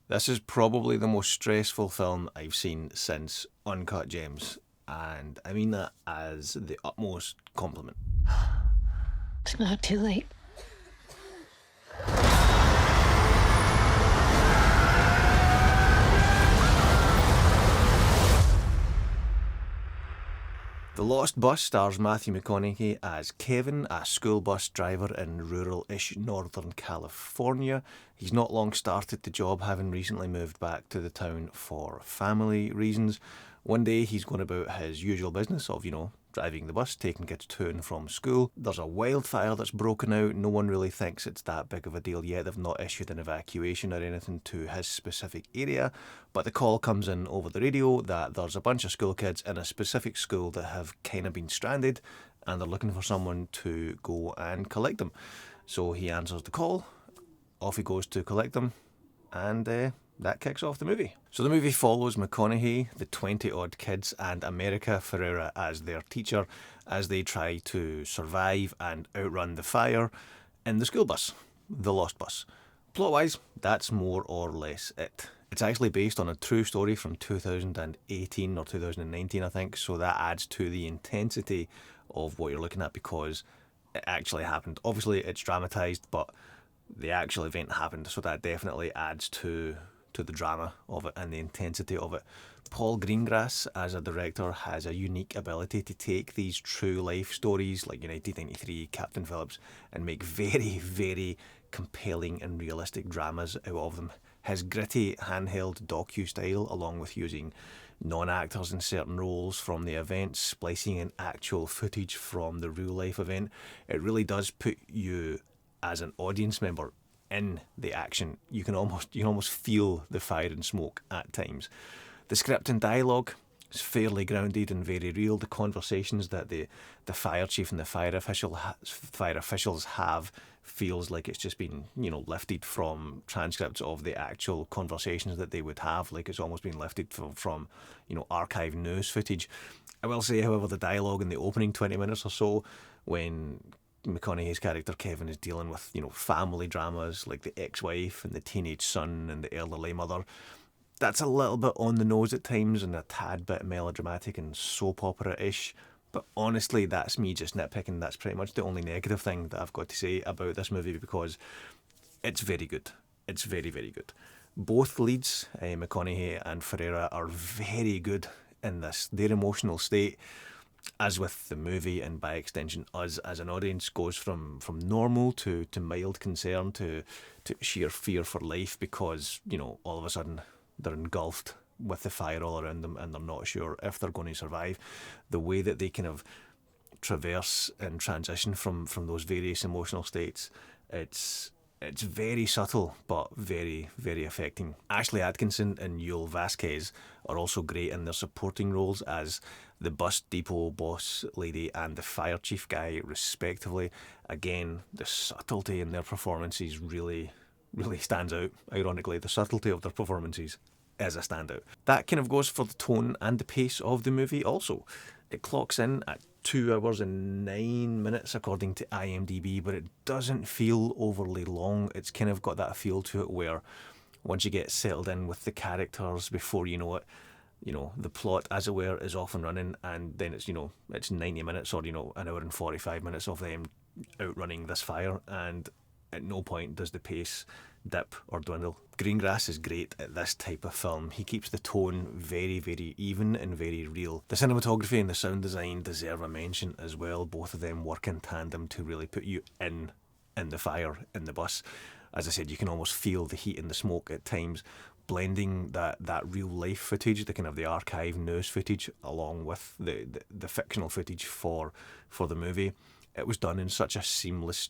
This is probably the most stressful film I've seen since Uncut Gems, and I mean that as the utmost compliment. It's not too late. The Lost Bus stars Matthew McConaughey as Kevin, a school bus driver in rural-ish Northern California. He's not long started the job, having recently moved back to the town for family reasons. One day he's going about his usual business of, driving the bus, taking kids to and from school. There's a wildfire that's broken out. No one really thinks it's that big of a deal yet. They've not issued an evacuation or anything to his specific area, but the call comes in over the radio that there's a bunch of school kids in a specific school that have kind of been stranded and they're looking for someone to go and collect them. So he answers the call, off he goes to collect them, and that kicks off the movie. So the movie follows McConaughey, the 20-odd kids, and America Ferrera as their teacher as they try to survive and outrun the fire in the school bus, the Lost Bus. Plot-wise, that's more or less it. It's actually based on a true story from 2018 or 2019, I think, so that adds to the intensity of what you're looking at because it actually happened. Obviously, it's dramatised, but the actual event happened, so that definitely adds to the drama of it and the intensity of it. Paul Greengrass, as a director, has a unique ability to take these true life stories like United 93, Captain Phillips, and make very, very compelling and realistic dramas out of them. His gritty handheld docu-style, along with using non-actors in certain roles from the event, splicing in actual footage from the real life event, it really does put you as an audience member in the action. You can almost feel the fire and smoke at times. The script and dialogue is fairly grounded and very real. The conversations that the fire chief and the fire officials have feels like it's just been lifted from transcripts of the actual conversations that they would have, like it's almost been lifted from archived news footage. I will say, however, the dialogue in the opening 20 minutes or so, when McConaughey's character Kevin is dealing with family dramas like the ex-wife and the teenage son and the elderly mother, that's a little bit on the nose at times and a tad bit melodramatic and soap opera-ish. But honestly, that's me just nitpicking. That's pretty much the only negative thing that I've got to say about this movie because it's very good. It's very, very good. Both leads, McConaughey and Ferrera, are very good in this. Their emotional state, as with the movie and by extension us as an audience, goes from normal to mild concern to sheer fear for life because, all of a sudden they're engulfed with the fire all around them and they're not sure if they're going to survive. The way that they kind of traverse and transition from those various emotional states, it's very subtle but very, very affecting. Ashley Atkinson and Yul Vasquez are also great in their supporting roles as the bus depot boss lady and the fire chief guy, respectively. Again, the subtlety in their performances really, really stands out. Ironically, the subtlety of their performances is a standout. That kind of goes for the tone and the pace of the movie also. It clocks in at 2 hours and 9 minutes according to IMDb, but it doesn't feel overly long. It's kind of got that feel to it where once you get settled in with the characters, before you know it, the plot, as it were, is off and running, and then it's 90 minutes or, an hour and 45 minutes of them outrunning this fire, and at no point does the pace dip or dwindle. Greengrass is great at this type of film. He keeps the tone very, very even and very real. The cinematography and the sound design deserve a mention as well. Both of them work in tandem to really put you in the fire in the bus. As I said, you can almost feel the heat and the smoke at times, blending that real life footage, the kind of the archive news footage, along with the fictional footage for the movie. It was done in such a seamless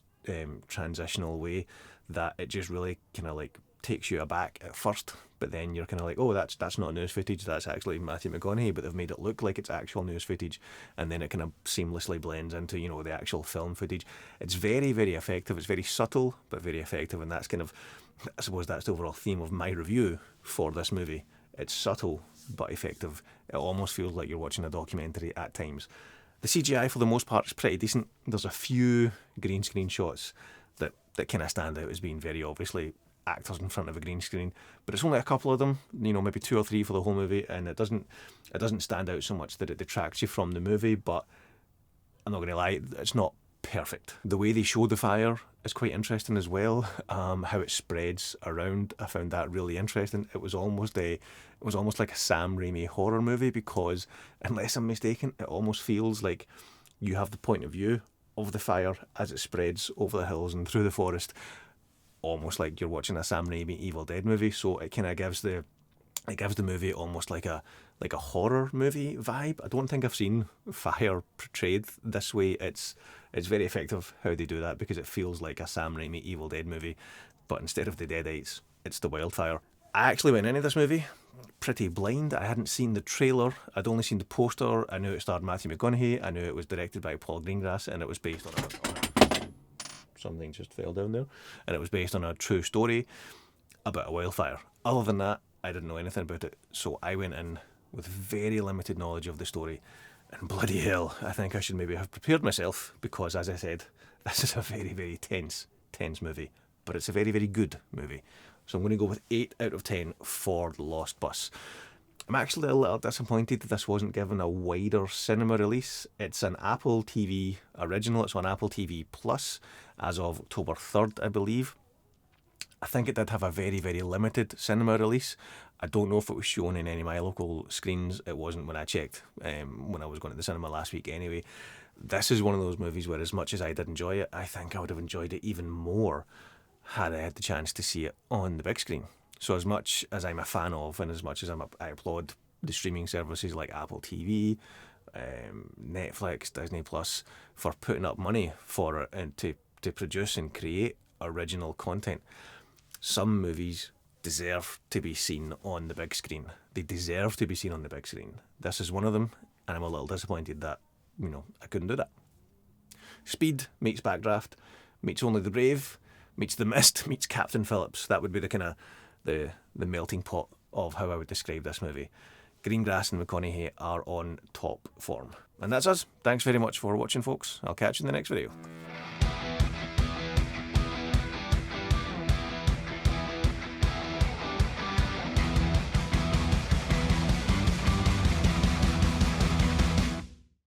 transitional way that it just really kind of like takes you aback at first, but then you're kind of like, oh, that's not news footage, that's actually Matthew McConaughey, but they've made it look like it's actual news footage, and then it kind of seamlessly blends into the actual film footage. It's very, very effective. It's very subtle but very effective, and that's kind of, I suppose that's the overall theme of my review for this movie. It's subtle but effective. It almost feels like you're watching a documentary at times. The CGI for the most part is pretty decent. There's a few green screen shots that kind of stand out as being very obviously actors in front of a green screen, but it's only a couple of them, you know, maybe 2 or 3 for the whole movie, and it doesn't stand out so much that it detracts you from the movie. But I'm not going to lie, it's not perfect. The way they show the fire is quite interesting as well. How it spreads around, I found that really interesting. It was almost like a Sam Raimi horror movie, because unless I'm mistaken, it almost feels like you have the point of view of the fire as it spreads over the hills and through the forest, almost like you're watching a Sam Raimi Evil Dead movie. So it kind of gives the movie almost like a horror movie vibe. I don't think I've seen fire portrayed this way. It's very effective how they do that, because it feels like a Sam Raimi Evil Dead movie, but instead of the Deadites, it's the wildfire. I actually went into this movie pretty blind. I hadn't seen the trailer. I'd only seen the poster. I knew it starred Matthew McConaughe. I knew it was directed by Paul Greengrass, and it was based on something just fell down there. And it was based on a true story about a wildfire. Other than that, I didn't know anything about it. So I went in with very limited knowledge of the story. And bloody hell, I think I should maybe have prepared myself, because, as I said, this is a very, very tense movie. But it's a very, very good movie. So I'm going to go with 8 out of 10 for The Lost Bus. I'm actually a little disappointed that this wasn't given a wider cinema release. It's an Apple TV original. It's on Apple TV Plus as of October 3rd, I believe. I think it did have a very, very limited cinema release. I don't know if it was shown in any of my local screens. It wasn't when I checked, when I was going to the cinema last week anyway. This is one of those movies where, as much as I did enjoy it, I think I would have enjoyed it even more had I had the chance to see it on the big screen. So as much as I'm a fan of, and as much as I applaud the streaming services like Apple TV, Netflix, Disney Plus, for putting up money for it and to produce and create original content, some movies deserve to be seen on the big screen. They deserve to be seen on the big screen. This is one of them, and I'm a little disappointed that, I couldn't do that. Speed meets Backdraft, meets Only the Brave, meets The Mist, meets Captain Phillips. That would be the kind of the melting pot of how I would describe this movie. Greengrass and McConaughe are on top form. And that's us. Thanks very much for watching, folks. I'll catch you in the next video.